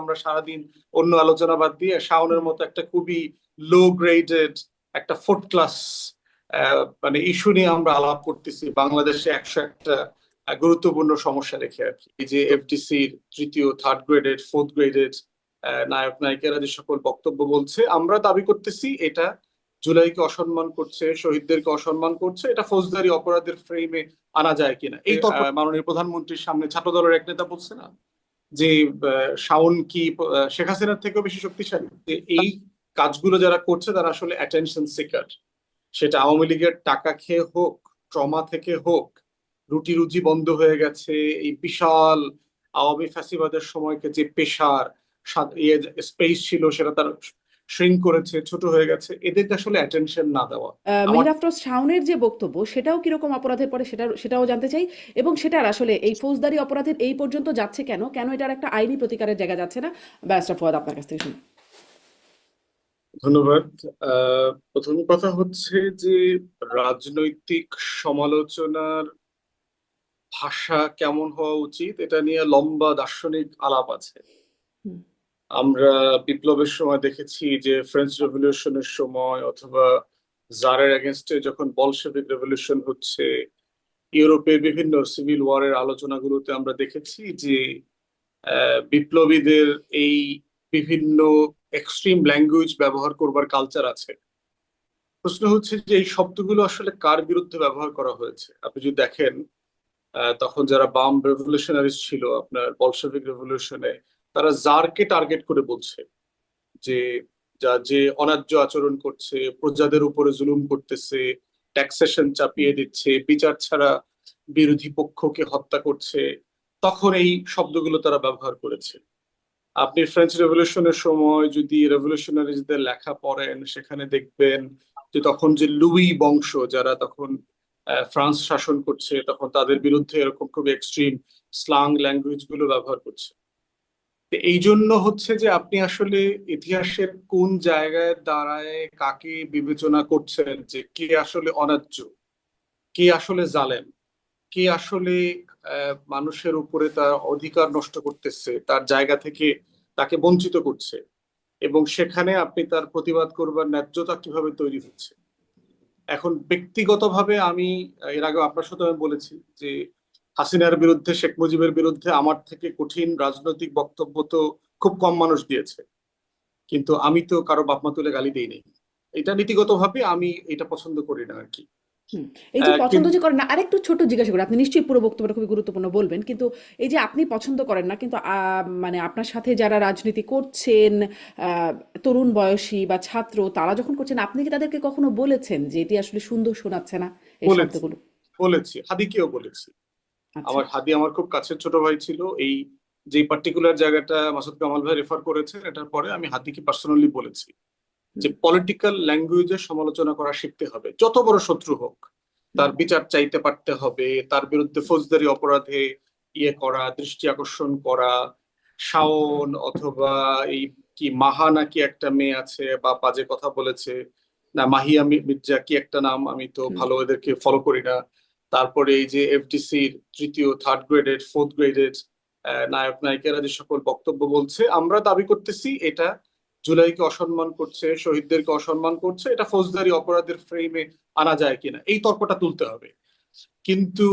আমরা সারাদিন অন্য আলোচনা বাদ দিয়ে শাওনের মতো একটা খুবই লো গ্রেডেড একটা ফোর্থ ক্লাস মানে ইস্যু নিয়ে আমরা আলাপ করতেছি বাংলাদেশে 101টা গুরুত্বপূর্ণ সমস্যা রেখে আর কি। এই যে এফডিসির তৃতীয় থার্ড গ্রেডেড ফোর্থ গ্রেডেড নায়ক নায়িকারা যে সকল বক্তব্য বলছে, আমরা দাবি করতেছি এটা জুলাইকে অসম্মান করছে, শহীদদেরকে অসম্মান করছে, এটা ফৌজদারি অপরাধের ফ্রেমে আনা যায় কিনা। এই তো মাননীয় প্রধানমন্ত্রীর সামনে ছাত্রদলের এক নেতা বলছে না যে শাওন কি শেখ হাসিনার থেকেও বেশি শক্তিশালী। এই কাজগুলো যারা করছে তারা আসলে অ্যাটেনশন সিকার। সেটা আওয়ামী লীগের টাকা খেয়ে হোক, ট্রমা থেকে হোক, রুটি রুজি বন্ধ হয়ে গেছে, এই বিশাল আওয়ামী ফ্যাসিবাদের সময়কে যে পেশার স্পেস ছিল সেটা তার শ্রিঙ্ক করেছে, ছোট হয়ে গেছে, এদেরকে আসলে অ্যাটেনশন না দেওয়া। মেহের আফরোজ শাওনের যে বক্তব্য সেটাও কিরকম অপরাধের পরে সেটাও জানতে চাই, এবং সেটার আসলে এই ফৌজদারি অপরাধের এই পর্যন্ত যাচ্ছে কেন, কেন এটার একটা আইনি প্রতিকারের জায়গা যাচ্ছে না? ব্যারিস্টার ফুয়াদ, আপনার কাছ থেকে শুনি। ধন্যবাদ। প্রথম কথা হচ্ছে যে রাজনৈতিক সমালোচনার ভাষা কেমন হওয়া উচিত এটা নিয়ে লম্বা দার্শনিক আলাপ আছে। আমরা বিপ্লবের সময় দেখেছি যে ফ্রেঞ্চ রেভলিউশনের সময় অথবা জারের এগেনস্টে যখন বলশেভিক রেভলিউশন হচ্ছে, ইউরোপের বিভিন্ন সিভিল ওয়ারের আলোচনাগুলোতে আমরা দেখেছি যে বিপ্লবীদের এই বিভিন্ন এক্সট্রিম ল্যাঙ্গুয়েজ ব্যবহার করবার কালচার আছে। প্রশ্ন হচ্ছে যে এই শব্দগুলো আসলে কার বিরুদ্ধে ব্যবহার করা হয়েছে। আপনি যদি দেখেন তখন যারা বাম রেভলিউশনারিস্ট ছিল আপনার বলশেভিক রেভলিউশনে, তারা জারকে টার্গেট করে বলছে যে যে অন্যায্য আচরণ করছে, প্রজাদের উপরে জুলুম করতেছে, ট্যাক্সেশন চাপিয়ে দিচ্ছে, বিচার ছাড়া বিরোধী পক্ষকে হত্যা করছে, তখন এই শব্দগুলো তারা ব্যবহার করেছে। আপনি ফ্রেঞ্চ রেভলিউশনের সময় যদি রেভলিউশনারিজদের লেখা পড়েন, সেখানে দেখবেন যে তখন যে লুই বংশ যারা তখন ফ্রান্স শাসন করছে, তখন তাদের বিরুদ্ধে এরকম খুব এক্সট্রিম স্লাং ল্যাঙ্গুয়েজ গুলো ব্যবহার করছে। এই জন্য হচ্ছে যে আপনি আসলে ইতিহাসের কোন জায়গায় দাঁড়ায় কাকে বিবেচনা করছেন যে কে আসলে অন্যায্য, কে আসলে জালেম, কে আসলে মানুষের উপরে তার অধিকার নষ্ট করতেছে, তার জায়গা থেকে তাকে বঞ্চিত করছে, এবং সেখানে আপনি তার প্রতিবাদ করবার ন্যায্যতা কিভাবে তৈরি হচ্ছে। এখন ব্যক্তিগতভাবে আমি এর আগে আপনার সাথে আমি বলেছি যে হাসিনার বিরুদ্ধে, শেখ মুজিবের বিরুদ্ধে আমার থেকে কঠিন রাজনৈতিক বক্তব্য তো খুব কম মানুষ দিয়েছে, কিন্তু আমি তো কারো বাপ মা তুলে গালি দিই নাই। এটা নীতিগতভাবে আমি এটা পছন্দ করি না আর কি। এই যে পছন্দ যে করেন না, আরেকটু ছোট জিজ্ঞাসা করি, আপনি নিশ্চয়ই পুরো বক্তব্যটা খুবই গুরুত্বপূর্ণ বলবেন, কিন্তু এই যে আপনি পছন্দ করেন না, কিন্তু মানে আপনার সাথে যারা রাজনীতি করছেন, তরুণ বয়সী বা ছাত্র, তারা যখন করছেন, আপনি কি তাদেরকে কখনো বলেছেন যে এটি আসলে সুন্দর শোনাচ্ছে না এই শব্দগুলো? বলেছি, হাদিকেও বলেছি। আচ্ছা। হাদি আমার খুব কাছের ছোট ভাই ছিল। এই যে পার্টিকুলার জায়গাটা মাসুদ কামাল ভাই রেফার করেছেন, এটার পরে আমি হাদিকে পার্সোনালি বলেছি যে পলিটিক্যাল ল্যাঙ্গুয়েজের সমালোচনা করা শিখতে হবে। যত বড় শত্রু হোক তার বিচার চাইতে পারতে হবে, তার বিরুদ্ধে ফৌজদারি অপরাধে করা, দৃষ্টি আকর্ষণ করা। শাওন অথবা এই কি মাহা নাকি একটা মেয়ে আছে বা বাজে কথা বলেছে না, মাহিয়া মির্জা কি একটা নাম, আমি তো ভালো এদেরকে ফলো করি না। তারপরে এই যে এফডিসির তৃতীয় থার্ড গ্রেডেড ফোর্থ গ্রেডেড নায়ক নায়িকারা যে সকল বক্তব্য বলছে, আমরা দাবি করতেছি এটা জুলাইকে অসম্মান করছে, শহীদদেরকে অসম্মান করছে, এটা ফৌজদারি অপরাধের ফ্রেমে আনা যায় কিনা, এই তর্কটা তুলতে হবে। কিন্তু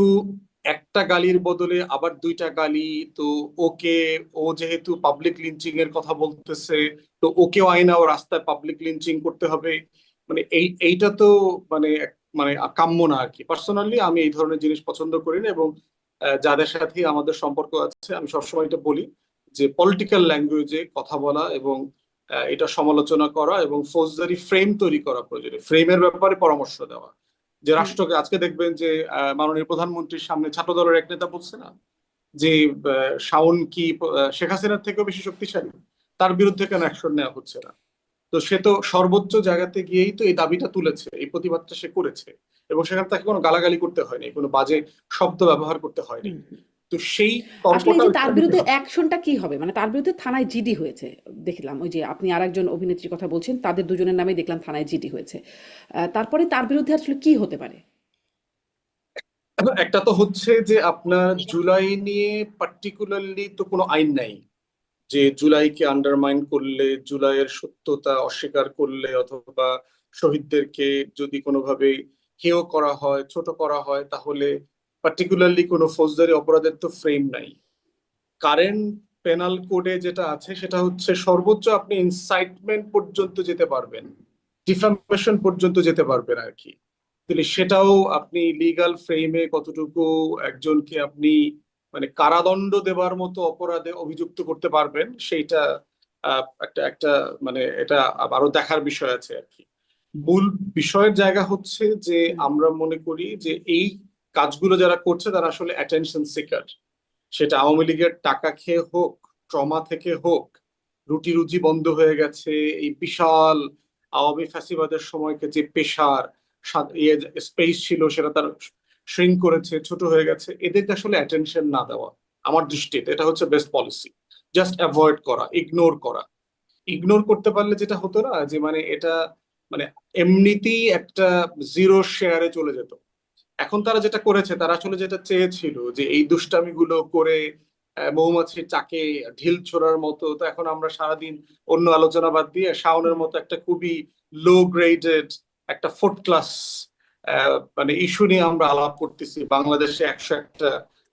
একটা গালির বদলে আবার দুইটা গালি, তো ওকে, ও যেহেতু পাবলিক লিঞ্চিং এর কথা বলতেছে, তো ওকেও আইনা ও রাস্তায় পাবলিক লিঞ্চিং করতে হবে, মানে এইটা তো মানে মানে কাম্য না আর কি। পার্সোনালি আমি এই ধরনের জিনিস পছন্দ করি না, এবং যাদের সাথে আমাদের সম্পর্ক আছে আমি সবসময় এটা বলি যে পলিটিক্যাল ল্যাঙ্গুয়েজে কথা বলা এবং এটা সমালোচনা করা এবং ফৌজদারি ফ্রেম তৈরি করা প্রয়োজনে ফ্রেমের ব্যাপারে পরামর্শ দেওয়া। যে রাষ্ট্রকে আজকে দেখবেন যে মাননীয় প্রধানমন্ত্রীর সামনে ছাত্রদলের এক নেতা বলছে না যে শাওন কি শেখ হাসিনার থেকেও বেশি শক্তিশালী, তার বিরুদ্ধে কেন অ্যাকশন নেওয়া হচ্ছে না? তো সে তো সর্বোচ্চ জায়গাতে গিয়েই তো এই দাবিটা তুলেছে, এই প্রতিবাদটা সে করেছে, এবং সেখানে তাকে কোনো গালাগালি করতে হয়নি, কোনো বাজে শব্দ ব্যবহার করতে হয়নি। তো সেই আসলে এই তর্কটা যে তার বিরুদ্ধে অ্যাকশনটা কি হবে, মানে তার বিরুদ্ধে থানায় জিডি হয়েছে দেখলাম, ওই যে আপনি আরেকজন অভিনেত্রীর কথা বলছেন, তাদের দুজনের নামে দেখলাম থানায় জিডি হয়েছে। তারপরে তার বিরুদ্ধে আসলে কি হতে পারে? একটা তো হচ্ছে যে আপনার জুলাই নিয়ে পার্টিকুলারলি তো কোনো আইন নাই, যে জুলাইকে আন্ডারমাইন করলে, জুলাইয়ের সত্যতা অস্বীকার করলে, অথবা শহীদদেরকে যদি কোনোভাবে হেয় করা হয়, ছোট করা হয়, তাহলে পার্টিকুলারলি কোনো ফৌজদারি অপরাধের তো ফ্রেম নাই। কারেন্ট পেনাল কোডে যেটা আছে সেটা হচ্ছে সর্বোচ্চ আপনি ইনসাইটমেন্ট পর্যন্ত যেতে পারবেন, ডিফামেশন পর্যন্ত যেতে পারবেন আর কি। তাহলে সেটাও আপনি লিগ্যাল ফ্রেমে কতটুকু একজনকে আপনি মানে কারাদণ্ড দেবার মতো অপরাধে অভিযুক্ত করতে পারবেন, সেইটা একটা একটা মানে এটা আরো দেখার বিষয় আছে আর কি। মূল বিষয়ের জায়গা হচ্ছে যে আমরা মনে করি যে এই কাজগুলো যারা করছে তারা আসলে অ্যাটেনশন সিকার। সেটা আওয়ামী লীগের টাকা খেয়ে হোক, ট্রমা থেকে হোক, রুটি রুজি বন্ধ হয়ে গেছে, এই বিশাল আওয়ামী ফ্যাসিবাদের সময়কে যে পেশার স্পেস ছিল সেটা তার শ্রিঙ্ক করেছে, ছোট হয়ে গেছে, এদেরকে আসলে অ্যাটেনশন না দেওয়া আমার দৃষ্টিতে এটা হচ্ছে বেস্ট পলিসি। জাস্ট অ্যাভয়েড করা, ইগনোর করা। ইগনোর করতে পারলে যেটা হতো না যে মানে এটা মানে এমনিতেই একটা জিরো শেয়ারে চলে যেত। এখন তারা যেটা করেছে, তারা আসলে যেটা চেয়েছিল যে এই দুষ্টামিগুলো করে মৌমাছির চাকে ঢিল ছোড়ার মতো, তো এখন আমরা সারাদিন অন্য আলোচনা বাদ দিয়ে শাওনের মতো একটা খুবই লো গ্রেডেড একটা ফোর্থ ক্লাস মানে ইস্যু নিয়ে আমরা আলাপ করতেছি বাংলাদেশে 101টা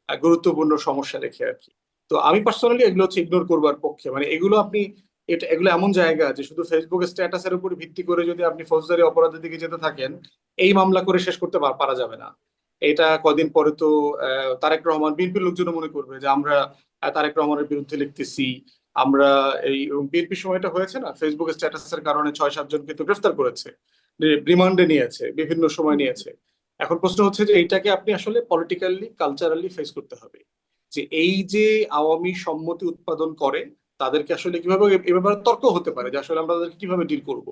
গুরুত্বপূর্ণ সমস্যা রেখে আর কি। তো আমি পার্সোনালি এগুলো হচ্ছে ইগনোর করবার পক্ষে। মানে এগুলো আপনি এগুলো এমন জায়গা যে শুধু ফেসবুক স্ট্যাটাসের উপর ভিত্তি করে যদি আপনি ফৌজদারি অপরাধের দিকে যেতে থাকেন, এই মামলা করে শেষ করতে পারা যাবে না। এটা কদিন পরে তো তারেক রহমান, বিএনপির লোকজন মনে করবে যে আমরা তারেক রহমানের বিরুদ্ধে লিখতেছি। আমরা এই বিএনপির সময়টা হয়েছে না, ফেসবুক স্ট্যাটাসের কারণে 6-7 জনকে তো গ্রেফতার করেছে, রিমান্ডে নিয়েছে, বিভিন্ন সময় নিয়েছে। এখন প্রশ্ন হচ্ছে যে এইটাকে আপনি আসলে পলিটিক্যালি কালচারালি ফেস করতে হবে, যে এই যে আওয়ামী সম্মতি উৎপাদন করে তাদেরকে আসলে কিভাবে এ ব্যাপারে তর্ক হতে পারে যে আসলে আমরা তাদেরকে কিভাবে ডিল করব,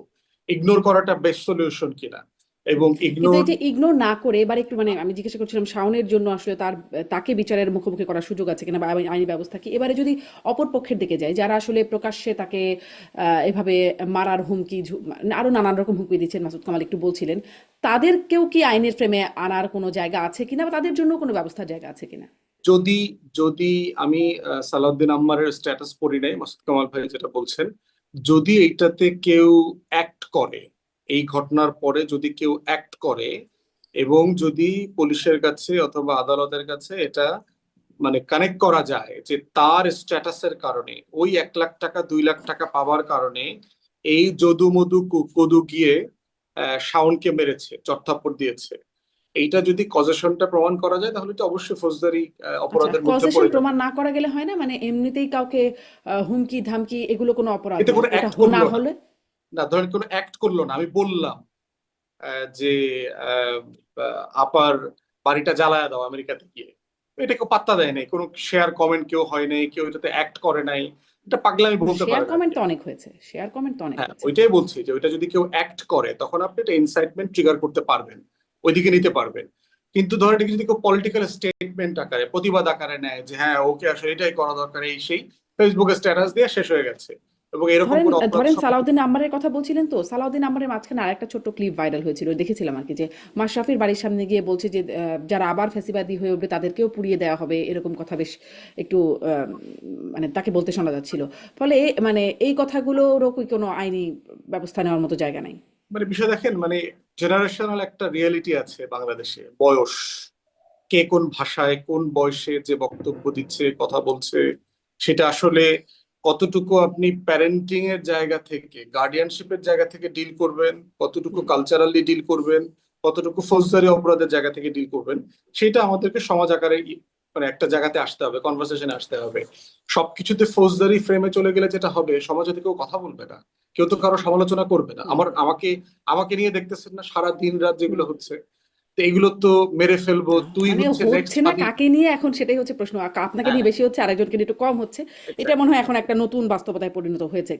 ইগনোর করাটা বেস্ট সলিউশন কিনা। এবং কিন্তু ইগনোর এই যে ইগনোর না করে এবার একটু মানে আমি জিজ্ঞাসা করছিলাম শাওনের জন্য আসলে তাকে বিচারের মুখোমুখি করার সুযোগ আছে কিনা বা আইনি ব্যবস্থা কি, এবারে যদি অপর পক্ষের দিকে যায় যারা আসলে প্রকাশ্যে তাকে এভাবে মারার হুমকি আরো নানান রকম হুমকি দিচ্ছেন, মাসুদ কামাল একটু বলছিলেন, তাদেরকেও কি আইনের ফ্রেমে আনার কোনো জায়গা আছে কিনা বা তাদের জন্য কোনো ব্যবস্থার জায়গা আছে কিনা? যদি যদি আমি সালাউদ্দিন আম্মারের স্ট্যাটাস পড়ি নাই, মাসুদ কামাল ভাই যেটা বলছেন, যদি এইটাতে কেউ অ্যাক্ট করে, এই ঘটনার পরে যদি কেউ অ্যাক্ট করে এবং যদি পুলিশের কাছে অথবা আদালতের কাছে এটা মানে কানেক্ট করা যায় যে তার স্ট্যাটাসের কারণে ওই 1 লাখ টাকা 2 লাখ টাকা পাওয়ার কারণে এই যদু মধু কদু গিয়ে শাওনকে মেরেছে, চড়থাপ্পড় দিয়েছে, এইটা যদি কজেশনটা প্রমাণ করা যায় তাহলে তো অবশ্যই ফৌজদারি আচ্ছা, অপরাধের মধ্যে কজেশন পড়ে যাবে। প্রমাণ না করা গেলে হয় না, মানে এমনিতেই কাউকে হুমকি ধামকি এগুলো কোনো অপরাধ এতে নয়, কোনো ওটা অ্যাক্ট না করলো না, হলে? না ধরেন কোনো অ্যাক্ট করলো না, আমি বললাম যে আহ, আপার বাড়িটা জ্বালায় দাও আমেরিকাতে গিয়ে, এটা কেউ পাত্তা দেয় নাই, কোনো শেয়ার কমেন্ট কেউ হয় নাই, কেউ এটাতে অ্যাক্ট করে নাই, এটা পাগলামি বলতে শেয়ার পারেন আর কমেন্ট কি। তো অনেক হয়েছে, শেয়ার কমেন্ট তো অনেক হ্যাঁ, হয়েছে। ওইটাই বলছি যে ওইটা যদি কেউ অ্যাক্ট করে তখন আপনি এটা ইনসাইটমেন্ট ট্রিগার করতে পারবেন, ওইদিকে নিতে পারবেন। কিন্তু ধরেন এটা যদি কেউ পলিটিক্যাল স্টেটমেন্ট আকারে, প্রতিবাদ আকারে নেয় যে হ্যাঁ ওকে আসলে এটাই করা দরকার, এই সেই ফেসবুকে স্ট্যাটাস দিয়ে শেষ হয়ে গেছে, এবং এরকম ধরেন কোনো অপরাধ ধরেন সালাউদ্দিন আম্মারের কথা বলছিলেন, তো সালাউদ্দিন আম্মারের মাঝখানে আরেকটা ছোট্ট ক্লিপ ভাইরাল হয়েছিল, দেখেছিলাম আর কি, যে মাশরাফির বাড়ির সামনে গিয়ে বলছে যে যারা আবার ফ্যাসিবাদী হয়ে উঠবে তাদেরকেও পুড়িয়ে দেওয়া হবে, এরকম কথা বেশ একটু মানে তাকে বলতে শোনা যাচ্ছিল। ফলে মানে এই কথাগুলোরও কি কোনো আইনি ব্যবস্থা নেওয়ার মতো জায়গা নাই? মানে বিষয় দেখেন, মানে জেনারেশনাল একটা রিয়েলিটি আছে বাংলাদেশে, বয়স, কে কোন ভাষায় কোন বয়সে যে বক্তব্য দিচ্ছে, কথা বলছে, সেটা আসলে কতটুকু আপনি প্যারেন্টিং এর জায়গা থেকে, গার্ডিয়ানশিপের জায়গা থেকে ডিল করবেন, কতটুকু কালচারালি ডিল করবেন, কতটুকু ফৌজদারি অপরাধের জায়গা থেকে ডিল করবেন, সেটা আমাদেরকে সমাজ আকারে মানে একটা জায়গাতে আসতে হবে, কনভারসেশনে আসতে হবে। সবকিছুতে ফৌজদারি ফ্রেমে চলে গেলে যেটা হবে, সমাজে তো কেউ কথা বলবে না, কেউ তো জি। কারো সমালোচনা করবে না। হুম, আমাকে আমাকে নিয়ে দেখতেছেন না সারা দিন রাত যেগুলো হচ্ছে, তো এগুলো তো মেরে ফেলবো, তুই মানে হচ্ছে নেক্সট হচ্ছে না স্বাধীন। কাকে নিয়ে, এখন সেটাই হচ্ছে প্রশ্ন, আপনাকে হ্যাঁ, নিয়ে বেশি হচ্ছে, আরেকজনকে নিয়ে একটু কম হচ্ছে। এটা মনে হয় এখন একটা নতুন বাস্তবতায় পরিণত হয়েছে।